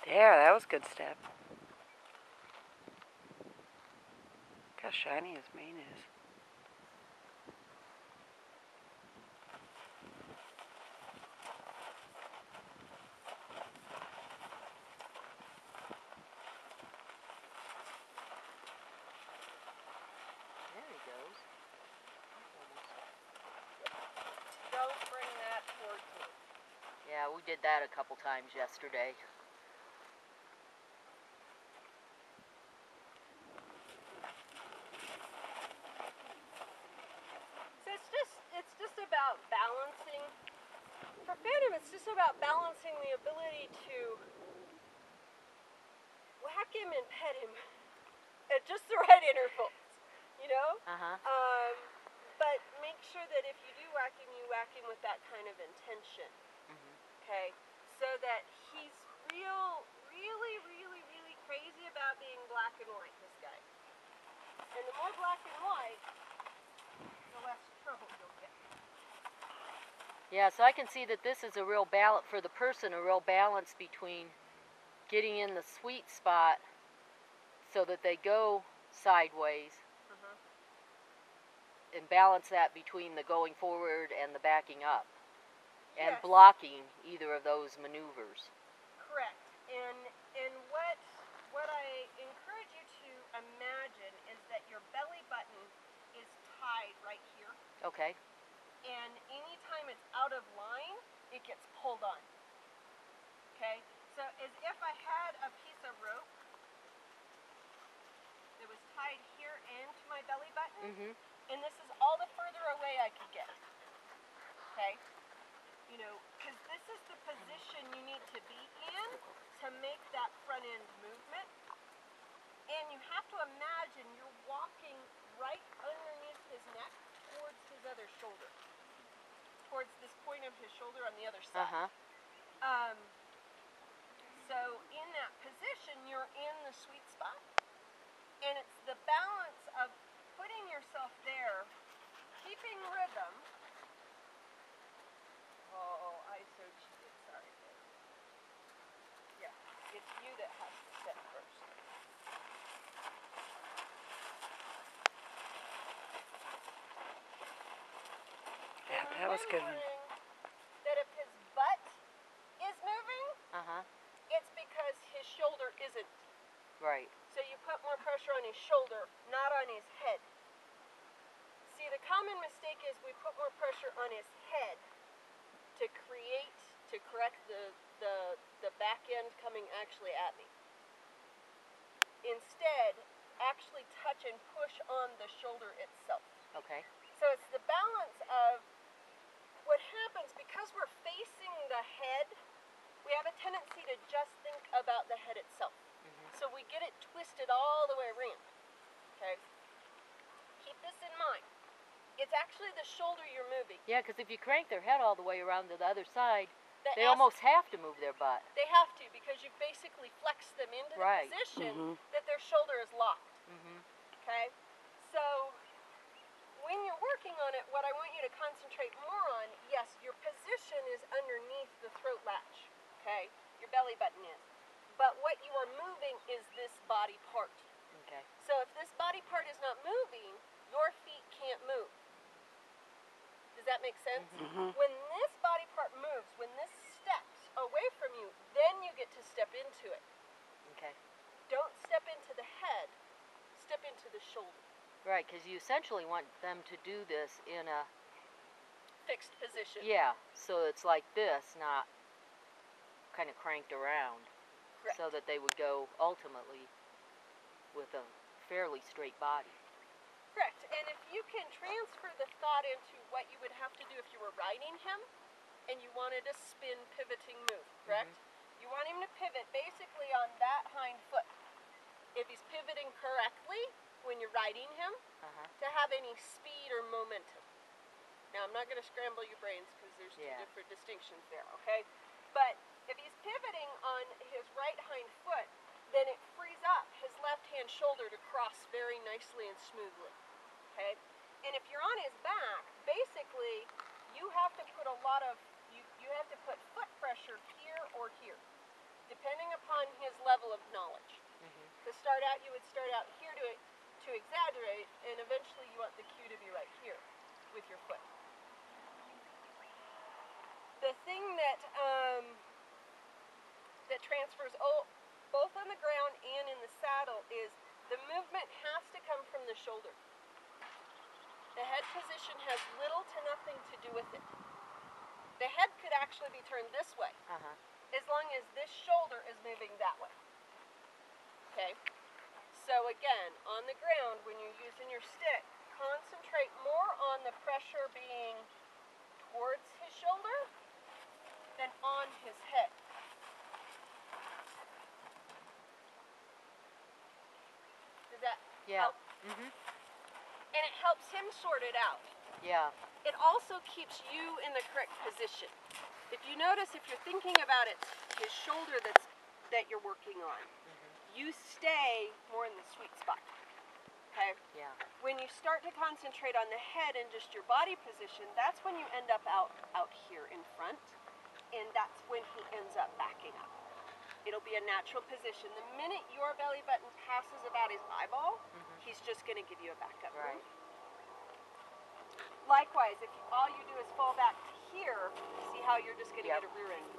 There, that was a good step. Look how shiny his mane is. There he goes. Don't bring that towards me. Yeah, we did that a couple times yesterday. So it's just about balancing. For Phantom, it's just about balancing the ability to whack him and pet him at just the right intervals, you know? But make sure that if you do whack him, you whack him with that kind of intention, okay? So that he's really crazy about being black and white, this guy. And the more black and white, the less trouble you'll get. Yeah, so I can see that this is a real balance for the person, a real balance between getting in the sweet spot so that they go sideways and balance that between the going forward and the backing up and blocking either of those maneuvers. Correct. And what I encourage you to imagine is that your belly button is tied right here. Okay. And anytime it's out of line, it gets pulled on. Okay? So as if I had a piece of rope that was tied here into my belly button, and this is all the further away I could get. Okay? You know, because this is the position you need to be in to make that front end movement. And you have to imagine you're walking right underneath his neck towards his other shoulder. Towards this point of his shoulder on the other side. So in that position, you're in the sweet spot. And it's the balance of putting yourself there, keeping rhythm. Oh, I so cheated. Sorry, babe. Yeah, it's you that has to step first. Yeah, that was good. That if his butt is moving, it's because his shoulder isn't. Right. So you put more pressure on his shoulder, not on his head. See, the common mistake is we put more pressure on his head to correct the back end coming actually at me. Instead, actually touch and push on the shoulder itself. Okay. So it's the balance of what happens because we're facing the head. We have a tendency to just think about the head itself. So we get it twisted all the way around. Okay? Keep this in mind. It's actually the shoulder you're moving. Yeah, because if you crank their head all the way around to the other side, they almost have to move their butt. They have to, because you basically flex them into the position that their shoulder is locked. Okay? So when you're working on it, what I want you to concentrate more on, yes, your position is underneath the throat latch. Okay? Your belly button is. But what you are moving is this body part. Okay. So if this body part is not moving, your feet can't move. Does that make sense? When this body part moves, when this steps away from you, then you get to step into it. Okay. Don't step into the head, step into the shoulder. Right, because you essentially want them to do this in a fixed position. Yeah, so it's like this, not kind of cranked around. Correct. So that they would go ultimately with a fairly straight body. Correct. And if you can transfer the thought into what you would have to do if you were riding him and you wanted a spin pivoting move, correct? You want him to pivot basically on that hind foot. If he's pivoting correctly when you're riding him, to have any speed or momentum. Now, I'm not going to scramble your brains because there's two different distinctions there, okay? But if he's pivoting on his right hind foot, then it frees up his left-hand shoulder to cross very nicely and smoothly, okay? And if you're on his back, basically, you have to put a lot of, you have to put foot pressure here or here. depending upon his level of knowledge. To start out, you would start out here to exaggerate, and eventually you want the cue to be right here with your foot. The thing that that transfers both on the ground and in the saddle is the movement has to come from the shoulder. The head position has little to nothing to do with it. The head could actually be turned this way, as long as this shoulder is moving that way. Okay? So again, on the ground, when you're using your stick, concentrate more on the pressure being towards his shoulder than on his head. Does that help? And it helps him sort it out. Yeah. It also keeps you in the correct position. If you notice, if you're thinking about it, his shoulder that you're working on, you stay more in the sweet spot. Okay? Yeah. When you start to concentrate on the head and just your body position, that's when you end up out here in front, and that's when he ends up backing up. It'll be a natural position. The minute your belly button passes about his eyeball, he's just going to give you a backup move. Likewise, if all you do is fall back to here, see how you're just going to get a rear end.